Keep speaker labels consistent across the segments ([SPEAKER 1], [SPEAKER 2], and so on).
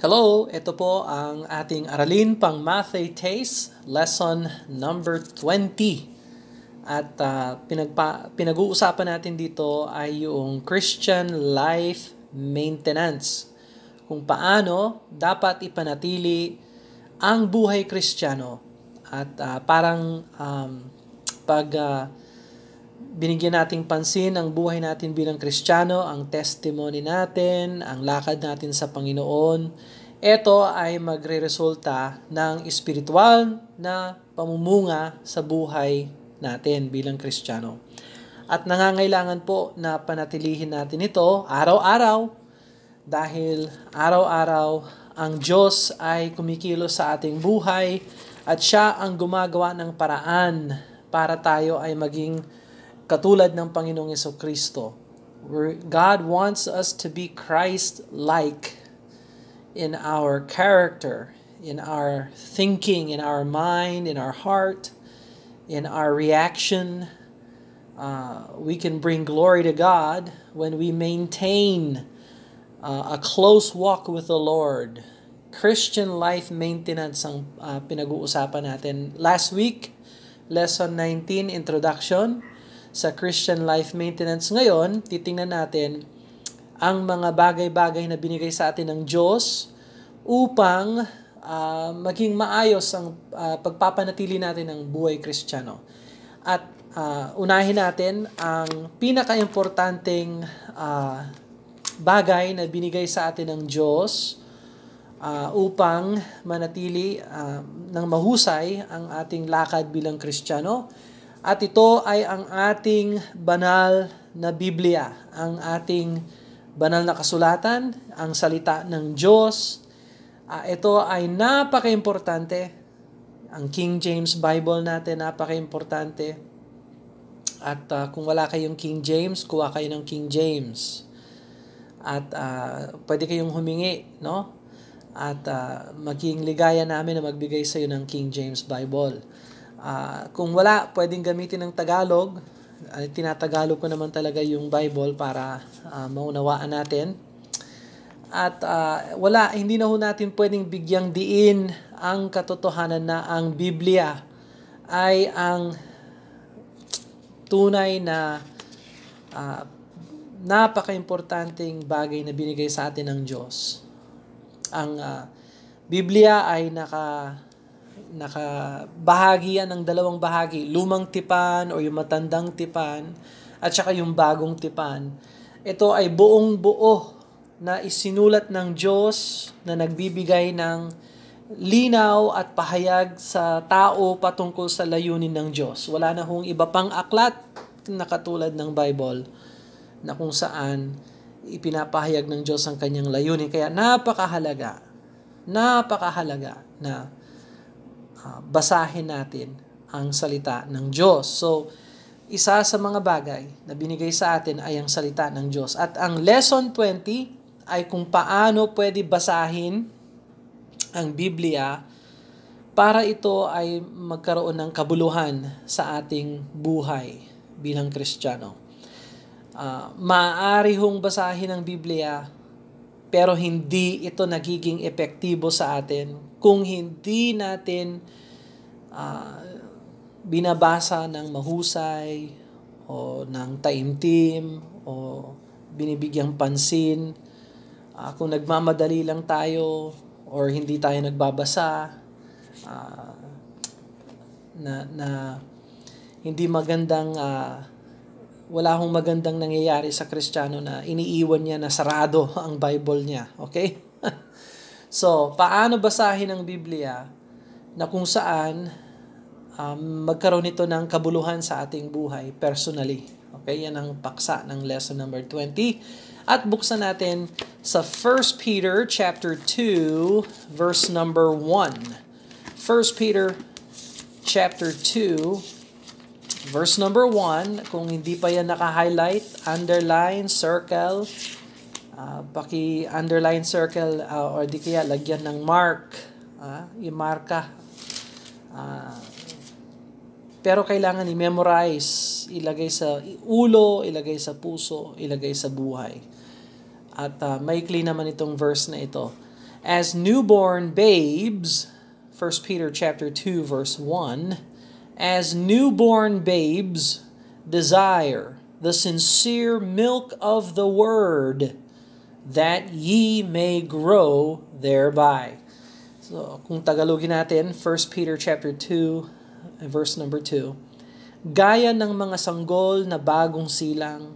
[SPEAKER 1] Hello, ito po ang ating aralin pang Mathetes, lesson number 20. At pinag-uusapan natin dito ay yung Christian life maintenance. Kung paano dapat ipanatili ang buhay Kristiyano. At pag binigyan nating pansin ang buhay natin bilang Kristiyano, ang testimony natin, ang lakad natin sa Panginoon, ito ay magre-resulta ng espiritual na pamumunga sa buhay natin bilang Kristiyano. At nangangailangan po na panatilihin natin ito araw-araw dahil araw-araw ang Diyos ay kumikilos sa ating buhay at Siya ang gumagawa ng paraan para tayo ay maging katulad ng Panginoong Jesucristo. God wants us to be Christ-like in our character, in our thinking, in our mind, in our heart, in our reaction. We can bring glory to God when we maintain a close walk with the Lord. Christian life maintenance ang pinag-uusapan natin. Last week, lesson 19, introduction sa Christian life maintenance. Ngayon, titingnan natin ang mga bagay-bagay na binigay sa atin ng Diyos upang maging maayos ang pagpapanatili natin ng buhay Kristiyano. At unahin natin ang pinaka-importanteng bagay na binigay sa atin ng Diyos upang manatili ng mahusay ang ating lakad bilang Kristiyano. At ito ay ang ating banal na Biblia, ang ating banal na kasulatan, ang salita ng Diyos. Ito ay napaka-importante. Ang King James Bible natin, napaka-importante. At kung wala kayong King James, kuha kayo ng King James. At pwede kayong humingi, no? At maging ligaya namin na magbigay sa iyo ng King James Bible. Kung wala, pwedeng gamitin ng Tagalog. Tinatagalog ko naman talaga yung Bible para maunawaan natin. At hindi na ho natin pwedeng bigyang diin ang katotohanan na ang Biblia ay ang tunay na napaka-importanting bagay na binigay sa atin ng Diyos. Ang Biblia ay nakabahagian ng dalawang bahagi, lumang tipan o yung matandang tipan at saka yung bagong tipan. Ito ay buong-buo na isinulat ng Diyos na nagbibigay ng linaw at pahayag sa tao patungkol sa layunin ng Diyos. Wala na hong iba pang aklat na katulad ng Bible na kung saan ipinapahayag ng Diyos ang kanyang layunin. Kaya napakahalaga na basahin natin ang salita ng Diyos. So, isa sa mga bagay na binigay sa atin ay ang salita ng Diyos. At ang lesson 20 ay kung paano pwede basahin ang Biblia para ito ay magkaroon ng kabuluhan sa ating buhay bilang Kristiyano. Maaari hong basahin ang Biblia pero hindi ito nagiging epektibo sa atin kung hindi natin binabasa ng mahusay o ng taimtim o binibigyang pansin. Kung nagmamadali lang tayo or hindi tayo nagbabasa, na hindi magandang wala hong magandang nangyayari sa Kristiyano na iniiwan niya na sarado ang Bible niya. Okay? So, paano basahin ang Biblia na kung saan magkaroon ito ng kabuluhan sa ating buhay personally. Okay? Yan ang paksa ng lesson number 20. At buksan natin sa 1 Peter chapter 2 verse number 1. 1 Peter chapter 2 verse number 1. Kung hindi pa yan naka-highlight, underline, circle, paki-underline, circle, or di kaya lagyan ng mark. I-marka. Pero kailangan i-memorize, ilagay sa ulo, ilagay sa puso, ilagay sa buhay. At maikli naman itong verse na ito. As newborn babes, 1 Peter chapter 2 verse 1, as newborn babes desire the sincere milk of the word, that ye may grow thereby. So, kung Tagalogin natin, 1 Peter chapter 2 verse number 2, gaya ng mga sanggol na bagong silang,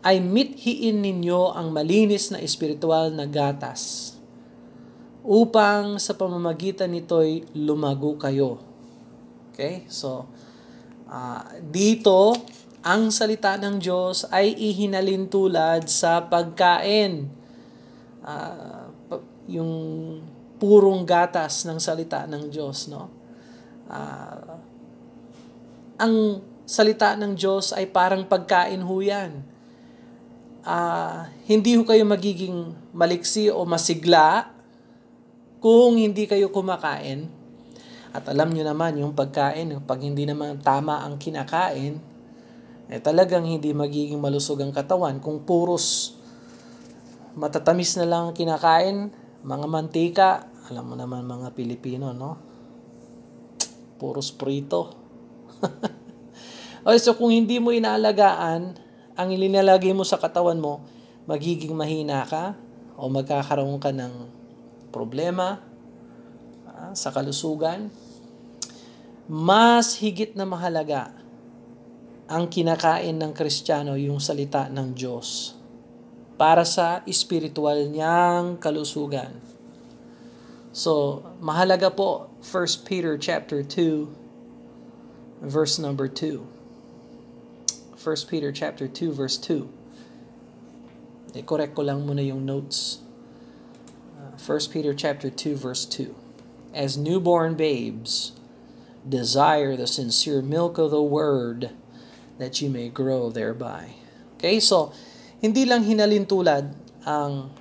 [SPEAKER 1] ay mithiin ninyo ang malinis na espiritual na gatas, upang sa pamamagitan nito'y lumago kayo. Okay? So, dito, ang salita ng Diyos ay ihinalin tulad sa pagkain. Yung purong gatas ng salita ng Diyos, no? Ang salita ng Diyos ay parang pagkain ho yan. Hindi ho kayo magiging maliksi o masigla kung hindi kayo kumakain. At alam nyo naman, yung pagkain, pag hindi naman tama ang kinakain, talagang hindi magiging malusog ang katawan. Kung puros matatamis na lang kinakain, mga mantika, alam mo naman mga Pilipino, no? Puros prito. Okay, so kung hindi mo inaalagaan, ang ilinalagay mo sa katawan mo, magiging mahina ka o magkakaroon ka ng problema sa kalusugan. Mas higit na mahalaga ang kinakain ng Kristiyano, yung salita ng Diyos, para sa espiritual niyang kalusugan. So, mahalaga po 1 Peter chapter 2 verse number 2. 1 Peter chapter 2 verse 2. I-correct ko lang muna yung notes. 1 Peter chapter 2 verse 2. As newborn babes, desire the sincere milk of the word, that you may grow thereby. Okay, so hindi lang hinalintulad ang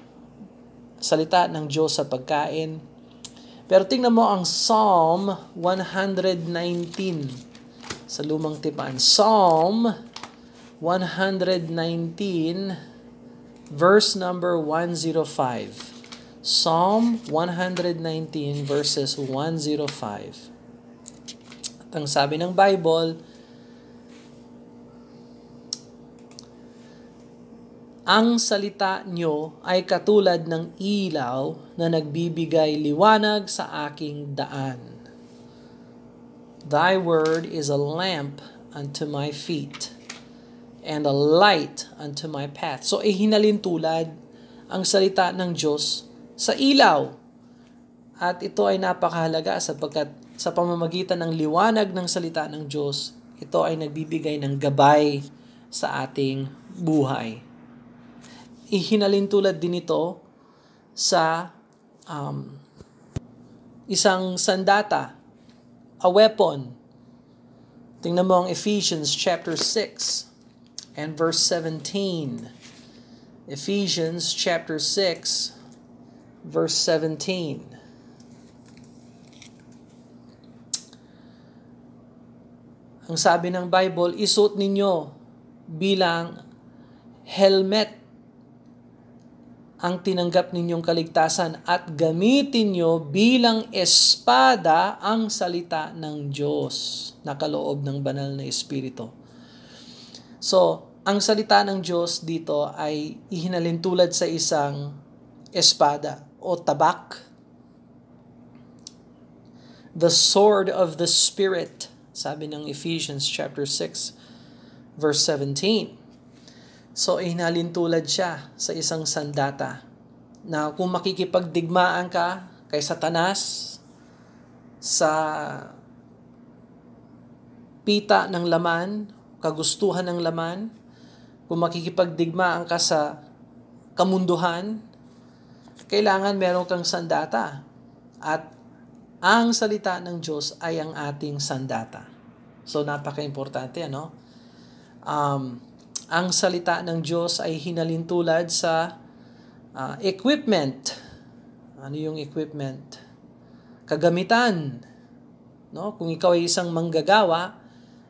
[SPEAKER 1] salita ng Diyos sa pagkain, pero tingnan mo ang Psalm 119 sa Lumang Tipan. Psalm 119 verse number 105. Psalm 119 verses 105. At ang sabi ng Bible, ang salita nyo ay katulad ng ilaw na nagbibigay liwanag sa aking daan. Thy word is a lamp unto my feet, and a light unto my path. So, ihinalin tulad ang salita ng Diyos sa ilaw. At ito ay napakahalaga sapagkat sa pamamagitan ng liwanag ng salita ng Diyos, ito ay nagbibigay ng gabay sa ating buhay. Ihinalin tulad din ito sa isang sandata, a weapon. Tingnan mo ang Ephesians chapter 6 and verse 17. Ephesians chapter 6 verse 17. Ang sabi ng Bible, isuot ninyo bilang helmet ang tinanggap ninyong kaligtasan at gamitin nyo bilang espada ang salita ng Diyos na kaloob ng banal na Espiritu. So, ang salita ng Diyos dito ay ihinalin tulad sa isang espada o tabak. The sword of the Spirit, sabi ng Ephesians chapter 6 verse 17. So, ihinalin tulad siya sa isang sandata na kung makikipagdigmaan ka kay Satanas sa pita ng laman, kagustuhan ng laman, kung makikipagdigmaan ka sa kamunduhan, kailangan meron kang sandata. At ang salita ng Diyos ay ang ating sandata. So, napaka-importante, ano? Ang salita ng Diyos ay hinalintulad sa equipment. Ano yung equipment? Kagamitan. No? Kung ikaw ay isang manggagawa,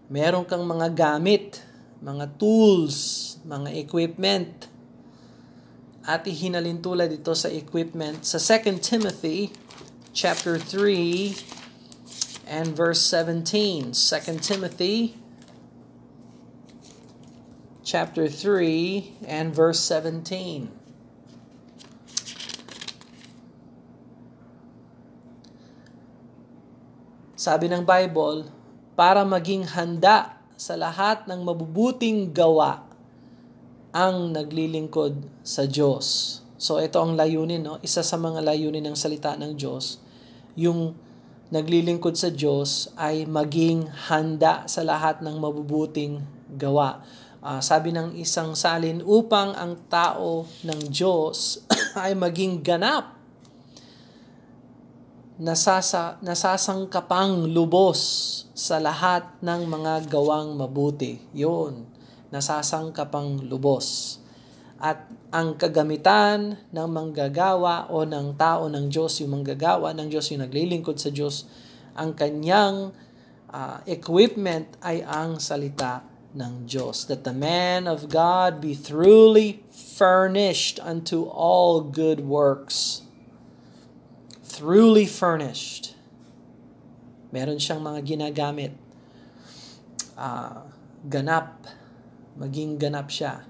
[SPEAKER 1] meron kang mga gamit, mga tools, mga equipment. at ihinalin tulad ito sa equipment sa 2 Timothy chapter 3 and verse 17. 2 Timothy chapter 3 and verse 17. Sabi ng Bible, para maging handa sa lahat ng mabubuting gawa ang naglilingkod sa Diyos. So ito ang layunin, no? Isa sa mga layunin ng salita ng Diyos, yung naglilingkod sa Diyos ay maging handa sa lahat ng mabubuting gawa. Sabi ng isang salin, upang ang tao ng Diyos ay maging ganap, nasasangkapang lubos sa lahat ng mga gawang mabuti. Yun, nasasangkapang lubos. At ang kagamitan ng manggagawa o ng tao ng Diyos, yung manggagawa ng Diyos, yung naglilingkod sa Diyos, ang kanyang equipment ay ang salita ng Diyos. That the man of God be truly furnished unto all good works. Truly furnished. Meron siyang mga ginagamit. Ganap. Maging ganap siya.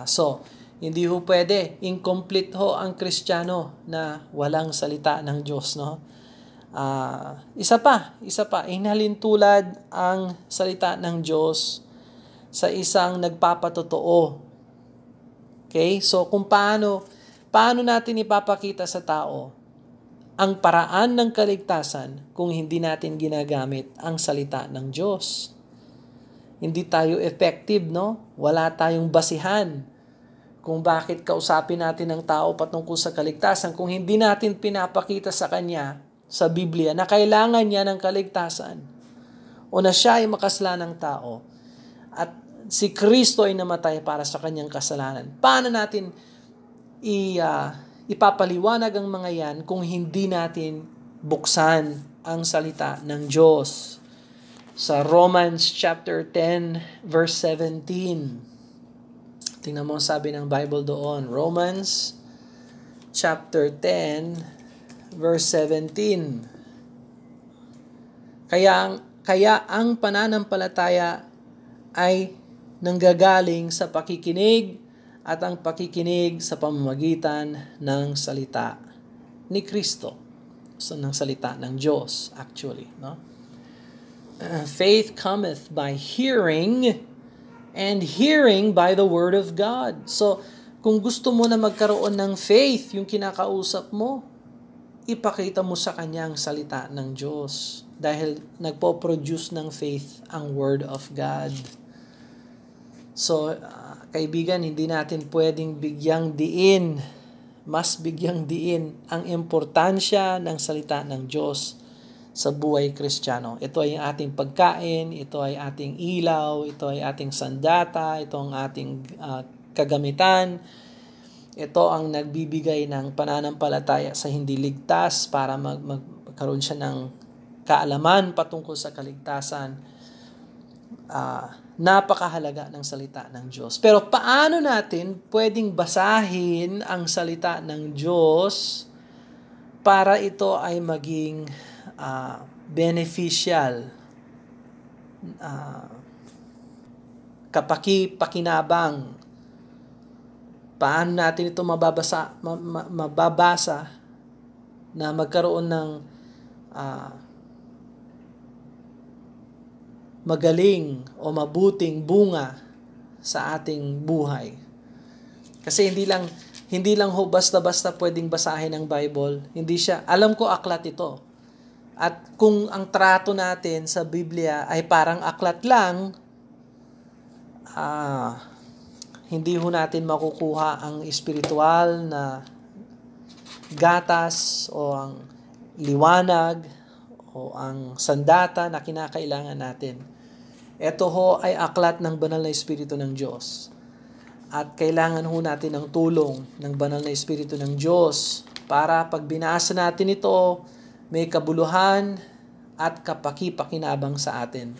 [SPEAKER 1] So, hindi ho pwede. Incomplete ho ang Kristiyano na walang salita ng Diyos, no? Isa pa. Inhalin tulad ang salita ng Diyos sa isang nagpapatotoo. Okay? So, kung paano natin ipapakita sa tao ang paraan ng kaligtasan kung hindi natin ginagamit ang salita ng Diyos. Hindi tayo effective, no? Wala tayong basihan kung bakit kausapin natin ang tao patungkol sa kaligtasan kung hindi natin pinapakita sa kanya sa Biblia na kailangan niya ng kaligtasan o na siya ay makasalanan ng tao at si Kristo ay namatay para sa kanyang kasalanan. Paano natin ipapaliwanag ang mga yan kung hindi natin buksan ang salita ng Diyos? Sa Romans chapter 10 verse 17. Tingnan mo sabi ng Bible doon. Romans chapter 10 verse 17. Kaya ang pananampalataya ay nanggagaling sa pakikinig at ang pakikinig sa pamamagitan ng salita ni Kristo. So, ng salita ng Diyos, actually. No? Faith cometh by hearing, and hearing by the word of God. So, kung gusto mo na magkaroon ng faith, yung kinakausap mo, ipakita mo sa kanya ang salita ng Diyos. Dahil nagpo-produce ng faith ang word of God. So, kaibigan, hindi natin pwedeng bigyang diin, mas bigyang diin ang importansya ng salita ng Diyos sa buhay Kristiyano. Ito ay ating pagkain, ito ay ating ilaw, ito ay ating sandata, ito ang ating kagamitan. Ito ang nagbibigay ng pananampalataya sa hindi ligtas para magkaroon siya ng kaalaman patungkol sa kaligtasan. Napakahalaga ng salita ng Diyos. Pero paano natin pwedeng basahin ang salita ng Diyos para ito ay maging beneficial, kapaki-pakinabang? Paano natin ito mababasa na magkaroon ng magaling o mabuting bunga sa ating buhay? Kasi hindi lang ho basta-basta pwedeng basahin ang Bible. Hindi siya, alam ko aklat ito. At kung ang trato natin sa Biblia ay parang aklat lang, hindi ho natin makukuha ang espiritual na gatas o ang liwanag o ang sandata na kinakailangan natin. Ito ho ay aklat ng banal na Espiritu ng Diyos. At kailangan ho natin ng tulong ng banal na Espiritu ng Diyos para pag binasa natin ito, may kabuluhan at kapaki-pakinabang sa atin.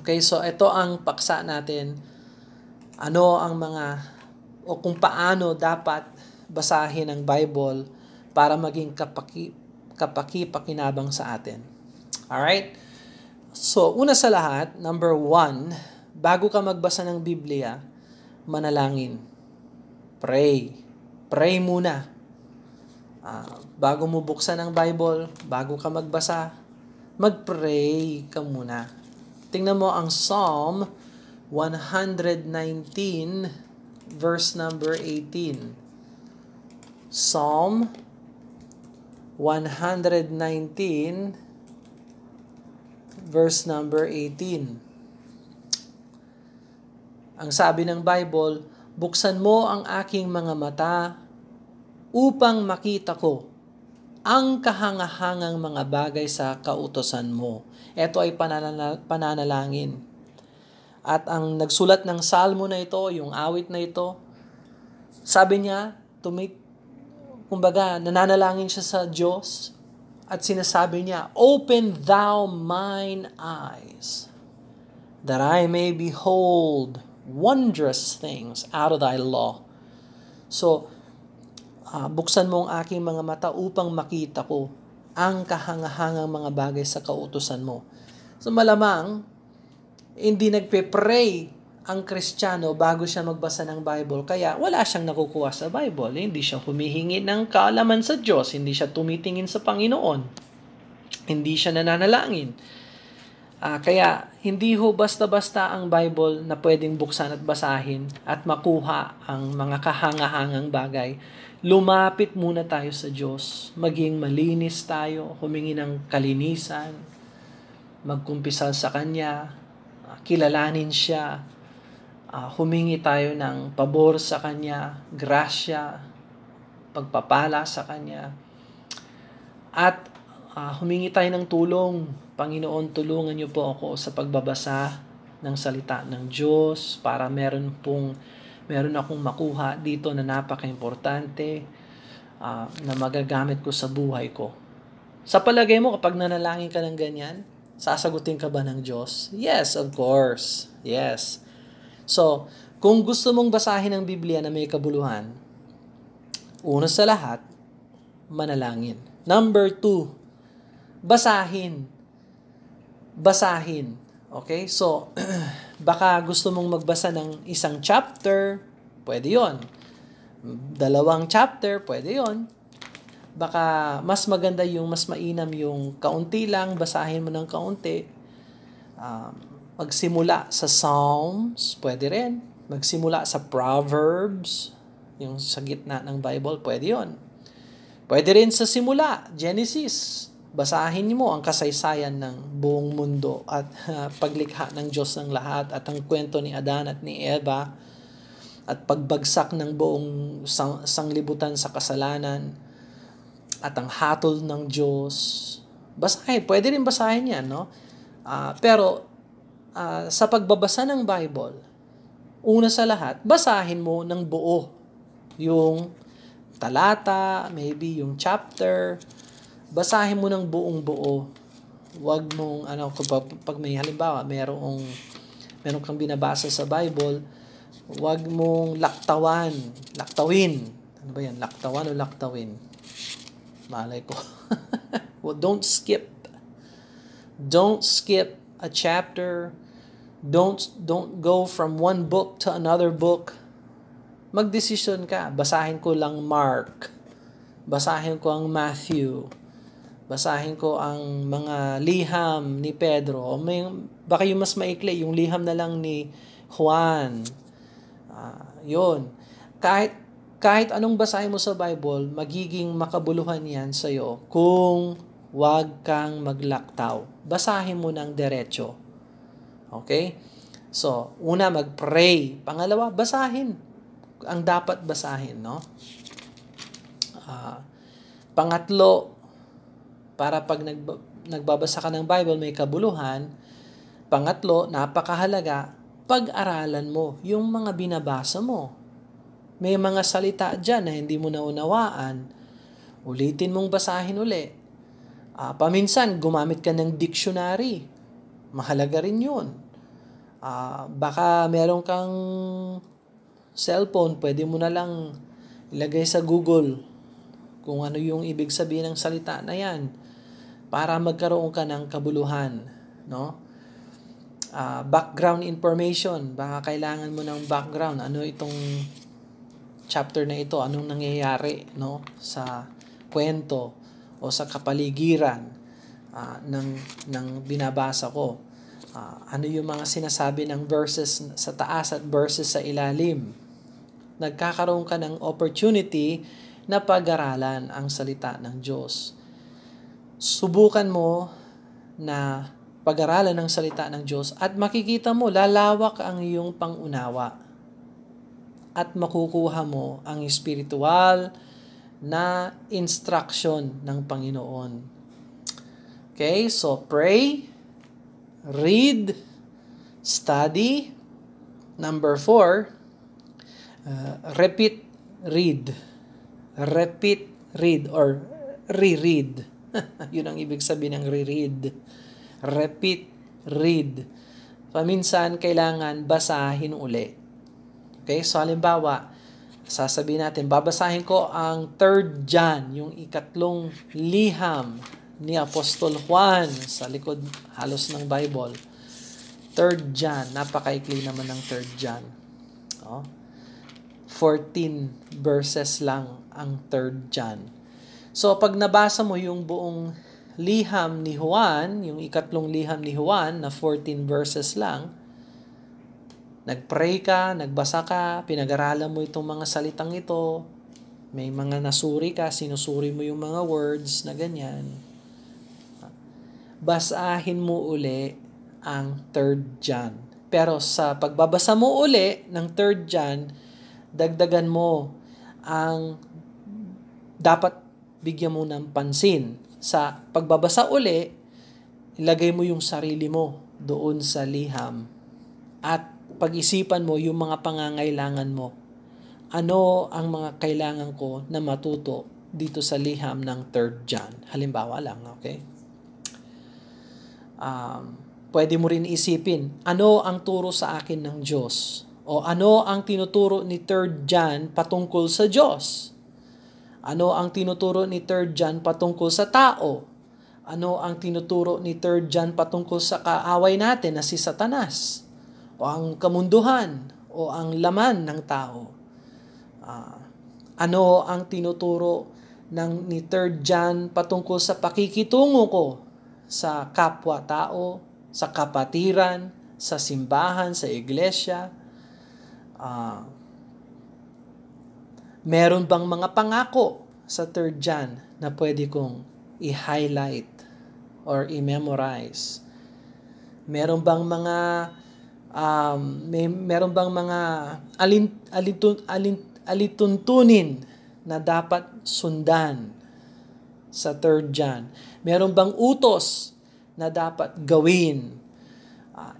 [SPEAKER 1] Okay, so ito ang paksa natin. Ano ang mga o kung paano dapat basahin ang Bible para maging kapaki-pakinabang sa atin. Alright? So, una sa lahat, number 1, bago ka magbasa ng Biblia, manalangin. Pray. Pray muna. Bago mo buksan ang Bible, bago ka magbasa, mag-pray ka muna. Tingnan mo ang Psalm 119, verse number 18. Psalm 119, verse number 18. Ang sabi ng Bible, buksan mo ang aking mga mata upang makita ko ang kahangahangang mga bagay sa kautusan mo. Ito ay pananalangin. At ang nagsulat ng salmo na ito, yung awit na ito, sabi niya, kumbaga, nananalangin siya sa Diyos at sinasabi niya, open thou mine eyes, that I may behold wondrous things out of thy law. So, buksan mo ang aking mga mata upang makita ko ang kahangahangang mga bagay sa kautusan mo. So, malamang, hindi nagpe-pray ang Kristiyano bago siya magbasa ng Bible. Kaya wala siyang nakukuha sa Bible. Hindi siya humihingi ng kaalaman sa Diyos. Hindi siya tumitingin sa Panginoon. Hindi siya nananalangin. Kaya hindi ho basta-basta ang Bible na pwedeng buksan at basahin at makuha ang mga kahangahangang bagay. Lumapit muna tayo sa Diyos. Maging malinis tayo. Humingi ng kalinisan. Magkumpisal sa Kanya. Kilalanin siya, humingi tayo ng pabor sa Kanya, grasya, pagpapala sa Kanya, at humingi tayo ng tulong. Panginoon, tulungan niyo po ako sa pagbabasa ng salita ng Diyos para meron akong makuha dito na napaka-importante na magagamit ko sa buhay ko. Sa palagay mo, kapag nanalangin ka ng ganyan, sasagutin ka ba ng Diyos? Yes, of course. Yes. So, kung gusto mong basahin ang Biblia na may kabuluhan, una sa lahat, manalangin. Number 2, basahin. Basahin. Okay? So, baka gusto mong magbasa ng isang chapter, pwede yon. 2 chapter, pwede yon. Baka mas maganda yung mas mainam yung kaunti lang, basahin mo ng kaunti. Magsimula sa Psalms, pwede rin. Magsimula sa Proverbs, yung sa gitna ng Bible, pwede yon. Pwede rin sa simula, Genesis. Basahin mo ang kasaysayan ng buong mundo at paglikha ng Diyos ng lahat at ang kwento ni Adan at ni Eva at pagbagsak ng buong sanglibutan sa kasalanan at ang hatol ng Diyos. Basahin. Pwede rin basahin yan, no? Pero, sa pagbabasa ng Bible, una sa lahat, basahin mo ng buo. Yung talata, maybe yung chapter, basahin mo ng buong buo. Huwag mong, pag may halimbawa, meron kang binabasa sa Bible, huwag mong laktawin. Ano ba yan? Laktawan o laktawin? Malay ko. Well, don't skip a chapter. Don't go from one book to another book. Magdesisyon ka. Basahin ko lang Mark. Basahin ko ang Matthew. Basahin ko ang mga liham ni Pedro. Baka yung mas maikli, yung liham na lang ni Juan. Yun. Kahit anong basahin mo sa Bible, magiging makabuluhan yan sa'yo kung wag kang maglaktaw. Basahin mo ng diretso. Okay? So, una, mag-pray. Pangalawa, basahin. Ang dapat basahin, no? Pangatlo, para pag nagbabasa ka ng Bible, may kabuluhan. Pangatlo, napakahalaga, pag-aralan mo yung mga binabasa mo. May mga salita dyan na hindi mo naunawaan. Ulitin mong basahin uli. Paminsan, gumamit ka ng dictionary. Mahalaga rin yun. Baka meron kang cellphone, pwede mo na lang ilagay sa Google kung ano yung ibig sabihin ng salita na yan para magkaroon ka ng kabuluhan, no? Background information, baka kailangan mo ng background, ano itong chapter na ito, anong nangyayari, no, sa kwento o sa kapaligiran ng binabasa ko. Ano yung mga sinasabi ng verses sa taas at verses sa ilalim. Nagkakaroon ka ng opportunity na pag-aralan ang salita ng Diyos. Subukan mo na pag-aralan ng salita ng Diyos at makikita mo, lalawak ang iyong pangunawa at makukuha mo ang spiritual na instruction ng Panginoon. Okay, so pray, read, study. Number 4, repeat, read. Repeat, read, or reread. Yun ang ibig sabihin ng reread. Repeat, read. Paminsan, kailangan basahin uli. Okay, so halimbawa, sasabihin natin, babasahin ko ang 3 John, yung ikatlong liham ni Apostol Juan sa likod halos ng Bible. 3 John, napakaikli naman ng 3 John. 14 verses lang ang 3 John. So, pag nabasa mo yung buong liham ni Juan, yung ikatlong liham ni Juan na 14 verses lang, nagpray ka, nagbasa ka, pinag-aralan mo itong mga salitang ito, may mga nasuri ka, sinusuri mo yung mga words na ganyan, basahin mo uli ang 3 John. Pero sa pagbabasa mo uli ng 3 John, dagdagan mo ang dapat bigyan mo ng pansin. Sa pagbabasa uli, ilagay mo yung sarili mo doon sa liham at pag-isipan mo yung mga pangangailangan mo. Ano ang mga kailangan ko na matuto dito sa liham ng 3 John? Halimbawa lang, okay? Pwede mo rin isipin, ano ang turo sa akin ng Diyos? O ano ang tinuturo ni 3 John patungkol sa Diyos? Ano ang tinuturo ni 3 John patungkol sa tao? Ano ang tinuturo ni 3 John patungkol sa kaaway natin na si Satanas? O ang kamunduhan? O ang laman ng tao? Ano ang tinuturo ni 3 John patungkol sa pakikitungo ko sa kapwa-tao, sa kapatiran, sa simbahan, sa iglesia? Meron bang mga pangako sa 3 John na pwede kong i-highlight or i-memorize? Meron bang mga meron bang mga alituntunin na dapat sundan sa 3 John? Meron bang utos na dapat gawin?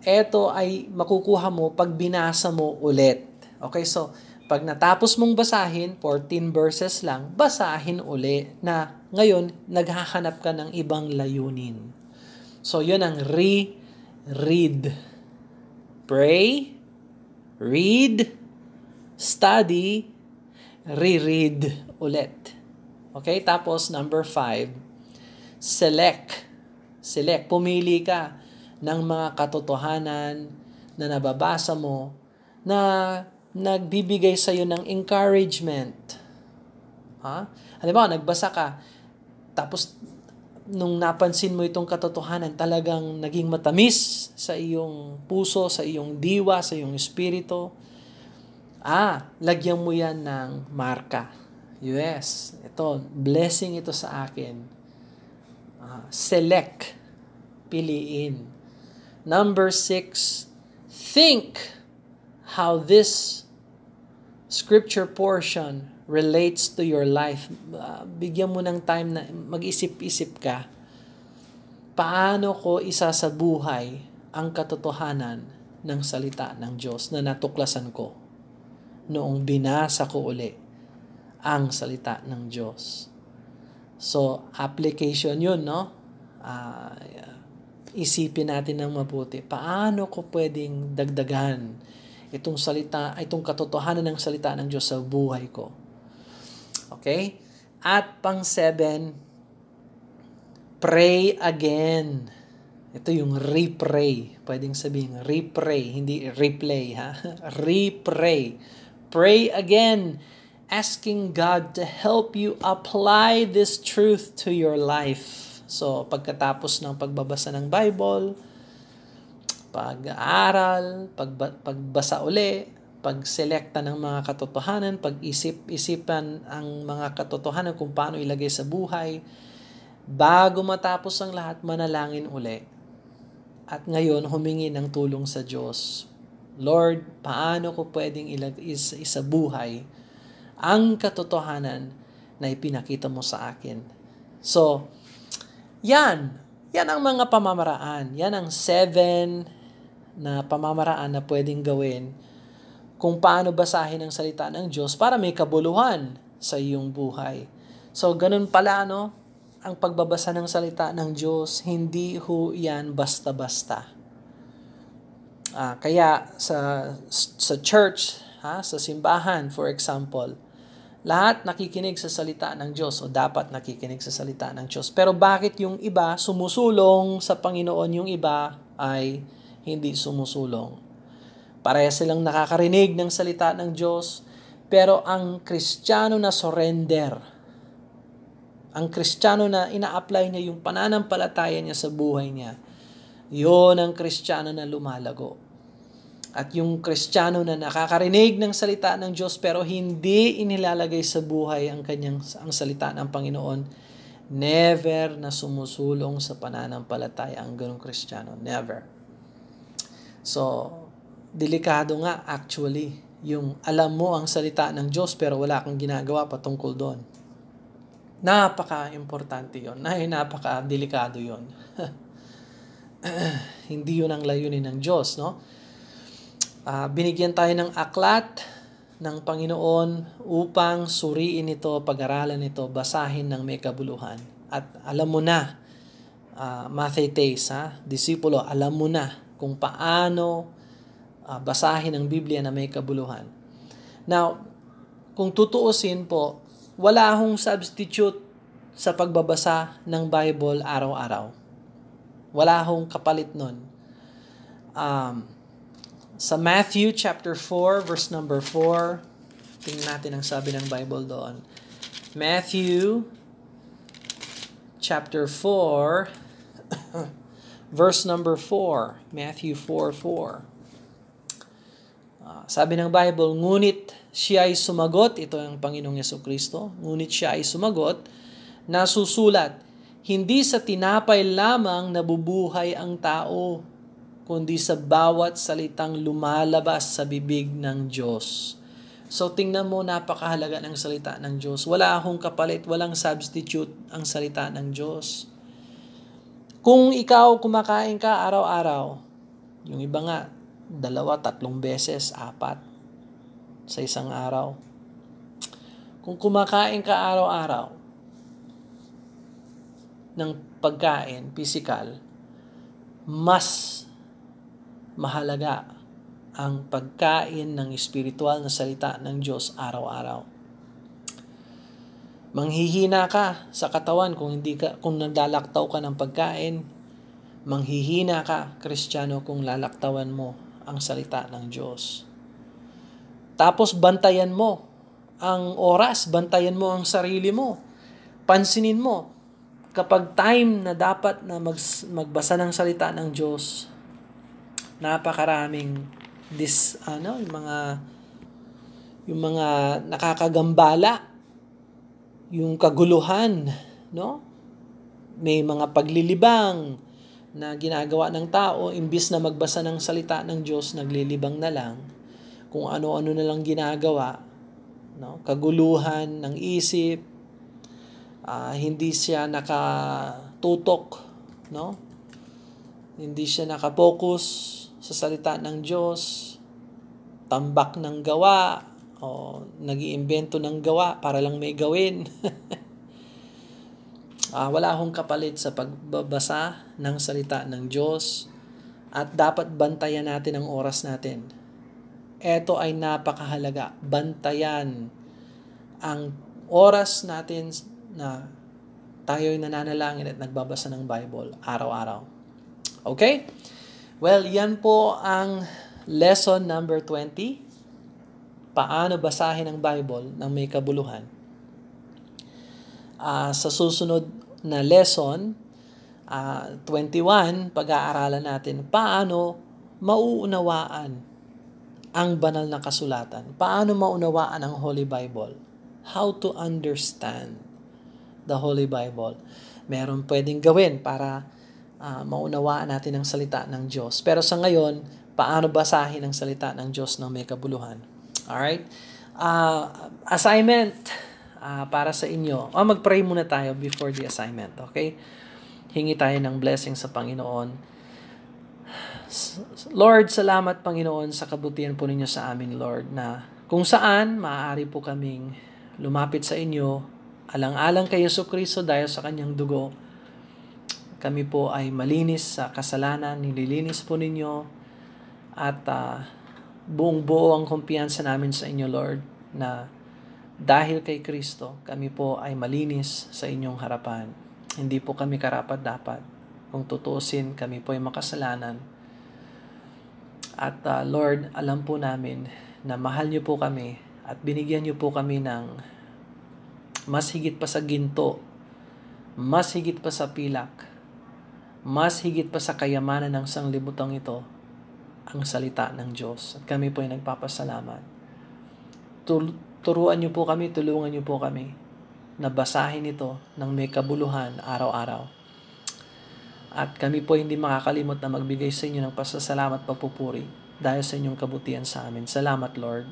[SPEAKER 1] Ito ay makukuha mo pag binasa mo ulit. Okay, so pag natapos mong basahin, 14 verses lang, basahin uli na ngayon naghahanap ka ng ibang layunin. So yun ang read. Pray, read, study, reread ulit. Okay, tapos number 5, select. Pumili ka ng mga katotohanan na nababasa mo na nagbibigay sa iyo ng encouragement. Halimbawa, nagbasa ka, tapos nung napansin mo itong katotohanan, talagang naging matamis sa iyong puso, sa iyong diwa, sa iyong espiritu. Lagyan mo yan ng marka. Yes, ito, blessing ito sa akin. Select, piliin. Number 6, think how this scripture portion relates to your life. Bigyan mo ng time na mag-isip-isip ka. Paano ko isasabuhay ang katotohanan ng salita ng Diyos na natuklasan ko noong binasa ko uli ang salita ng Diyos? So, application yun, no? Isipin natin ng mabuti. Paano ko pwedeng dagdagan itong katotohanan ng salita ng Diyos sa buhay ko. Okay? At pang-7, pray again. Ito yung repray. Pwedeng sabihin, repray, hindi replay, ha? Repray. Pray again, asking God to help you apply this truth to your life. So, pagkatapos ng pagbabasa ng Bible, pag-aaral, pagbasa uli, pagselekta ng mga katotohanan, pag-isip-isipan ang mga katotohanan kung paano ilagay sa buhay, bago matapos ang lahat, manalangin uli. At ngayon, humingi ng tulong sa Diyos. Lord, paano ko pwedeng sa buhay ang katotohanan na ipinakita mo sa akin? So, yan ang mga pamamaraan. Yan ang 7 na pamamaraan na pwedeng gawin kung paano basahin ang salita ng Diyos para may kabuluhan sa iyong buhay. So, ganun pala, ang pagbabasa ng salita ng Diyos, hindi ho yan basta-basta. Kaya sa church, sa simbahan, for example, lahat nakikinig sa salita ng Diyos o dapat nakikinig sa salita ng Diyos. Pero bakit yung iba sumusulong sa Panginoon, yung iba ay hindi sumusulong? Pareha silang nakakarinig ng salita ng Diyos, pero ang Kristiyano na surrender, ang Kristiyano na ina-apply niya yung pananampalataya niya sa buhay niya, yon ang Kristiyano na lumalago. At yung Kristiyano na nakakarinig ng salita ng Diyos pero hindi inilalagay sa buhay ang salita ng Panginoon, never na sumusulong sa pananampalataya ang ganong Kristiyano. Never. So, delikado nga actually yung alam mo ang salita ng Diyos pero wala kang ginagawa patungkol doon. Napaka-importante yun. Napaka-delikado yun. Hindi yun ang layunin ng Diyos, no? Binigyan tayo ng aklat ng Panginoon upang suriin ito, pag-aralan ito, basahin ng may kabuluhan. At alam mo na, Mathetes, disipulo, alam mo na kung paano basahin ang Biblia na may kabuluhan. Now, kung tutuusin po, wala akong substitute sa pagbabasa ng Bible araw-araw. Wala akong kapalit nun. Sa Matthew chapter 4, verse number 4, tingnan natin ang sabi ng Bible doon. Matthew chapter 4, verse number 4. Matthew 4:4. Sabi ng Bible, ngunit siya ay sumagot, ito ang Panginoong Yesukristo, ngunit siya ay sumagot, nasusulat, hindi sa tinapay lamang nabubuhay ang tao, kundi sa bawat salitang lumalabas sa bibig ng Diyos. So tingnan mo, napakahalaga ng salita ng Diyos. Wala akong kapalit, walang substitute ang salita ng Diyos. Kung ikaw kumakain ka araw-araw, yung iba nga, 2-3 beses, 4 sa isang araw. Kung kumakain ka araw-araw ng pagkain, physical, mas mahalaga ang pagkain ng espiritual na salita ng Diyos araw-araw. Manghihina ka sa katawan kung naglalaktaw ka ng pagkain. Manghihina ka, Kristiyano, kung lalaktawan mo ang salita ng Diyos. Tapos bantayan mo ang oras, bantayan mo ang sarili mo. Pansinin mo, kapag time na dapat na magbasa ng salita ng Diyos, napakaraming yung mga nakakagambala, yung kaguluhan, no? May mga paglilibang na ginagawa ng tao, imbis na magbasa ng salita ng Diyos, naglilibang na lang kung ano-ano na lang ginagawa, no? Kaguluhan ng isip, hindi siya nakatutok, no? Hindi siya nakapokus sa salita ng Diyos, tambak ng gawa, o nag-iimbento ng gawa para lang may gawin. Wala akong kapalit sa pagbabasa ng salita ng Diyos at dapat bantayan natin ang oras natin. Ito ay napakahalaga. Bantayan ang oras natin na tayo'y nananalangin at nagbabasa ng Bible araw-araw. Okay? Well, yan po ang lesson number 20. Paano basahin ang Bible ng may kabuluhan. Sa susunod na lesson, 21, pag-aaralan natin paano mauunawaan ang banal na kasulatan. Paano maunawaan ang Holy Bible. How to understand the Holy Bible. Meron pwedeng gawin para maunawaan natin ang salita ng Diyos. Pero sa ngayon, paano basahin ang salita ng Diyos ng may kabuluhan. Alright? Assignment para sa inyo. Mag-pray muna tayo before the assignment. Okay? Hingi tayo ng blessing sa Panginoon. Lord, salamat Panginoon sa kabutihan po ninyo sa amin, Lord, na kung saan maaari po kaming lumapit sa inyo, alang-alang kay Jesucristo dahil sa kanyang dugo. Kami po ay malinis sa kasalanan, nililinis po ninyo, at buong-buo ang kumpiyansa namin sa inyo, Lord, na dahil kay Kristo, kami po ay malinis sa inyong harapan. Hindi po kami karapat-dapat. Kung tutuusin, kami po ay makasalanan. At Lord, alam po namin na mahal niyo po kami at binigyan niyo po kami ng mas higit pa sa ginto, mas higit pa sa pilak, mas higit pa sa kayamanan ng sanglibutang ito, ang salita ng Diyos. At kami po ay nagpapasalamat. Turuan niyo po kami, tulungan niyo po kami na basahin ito ng may kabuluhan araw-araw. At kami po hindi makakalimot na magbigay sa inyo ng pasasalamat at pagpupuri dahil sa inyong kabutihan sa amin. Salamat, Lord.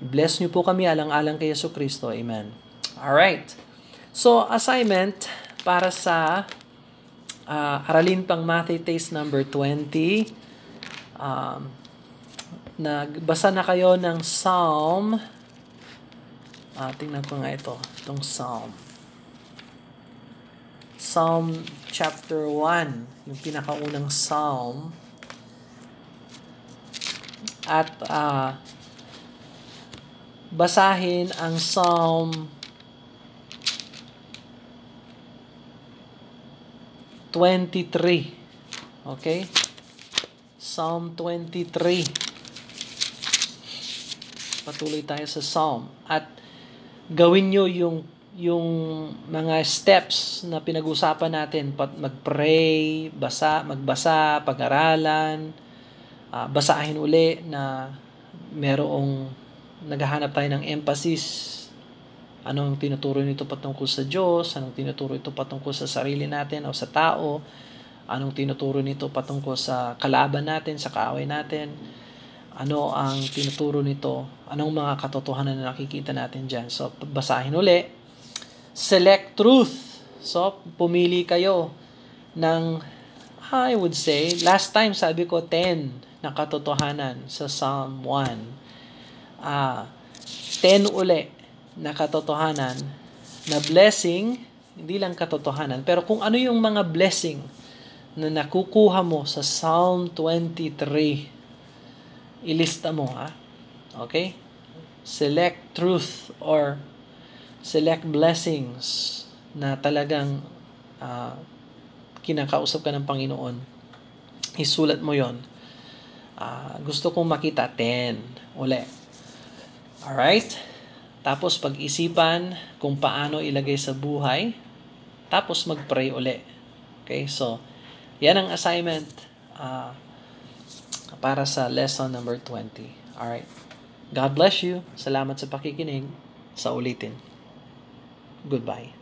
[SPEAKER 1] Bless niyo po kami alang-alang kay Jesucristo. Amen. Alright. So, assignment para sa aralin pang Matthew Taste number 20. Nagbasa na kayo ng Psalm. Tingnan ko nga ito. Itong Psalm. Psalm chapter 1. Yung pinakaunang Psalm. At basahin ang Psalm 23. Okay? Psalm 23. Patuloy tayo sa Psalm. At gawin nyo yung mga steps na pinag-usapan natin. Mag-pray, magbasa, pag-aralan, basahin uli na merong naghahanap tayo ng emphasis. Anong tinuturo nito patungkol sa Diyos? Anong tinuturo ito patungkol sa sarili natin o sa tao? Anong tinuturo nito patungkol sa kalaban natin, sa kaaway natin? Ano ang tinuturo nito? Anong mga katotohanan na nakikita natin dyan? So, basahin uli. Select truth. So, pumili kayo ng, I would say, last time sabi ko 10 na katotohanan sa Psalm 1. 10 uli na katotohanan na blessing, hindi lang katotohanan, pero kung ano yung mga blessing na nakukuha mo sa Psalm 23, ilista mo, okay? Select truth or select blessings na talagang kinakausap ka ng Panginoon. Isulat mo yon. Gusto kong makita 10 uli. Alright? Tapos pag-isipan kung paano ilagay sa buhay. Tapos mag-pray uli. Okay? So, yan ang assignment para sa lesson number 20. Alright. God bless you. Salamat sa pakikinig. Sa ulitin. Goodbye.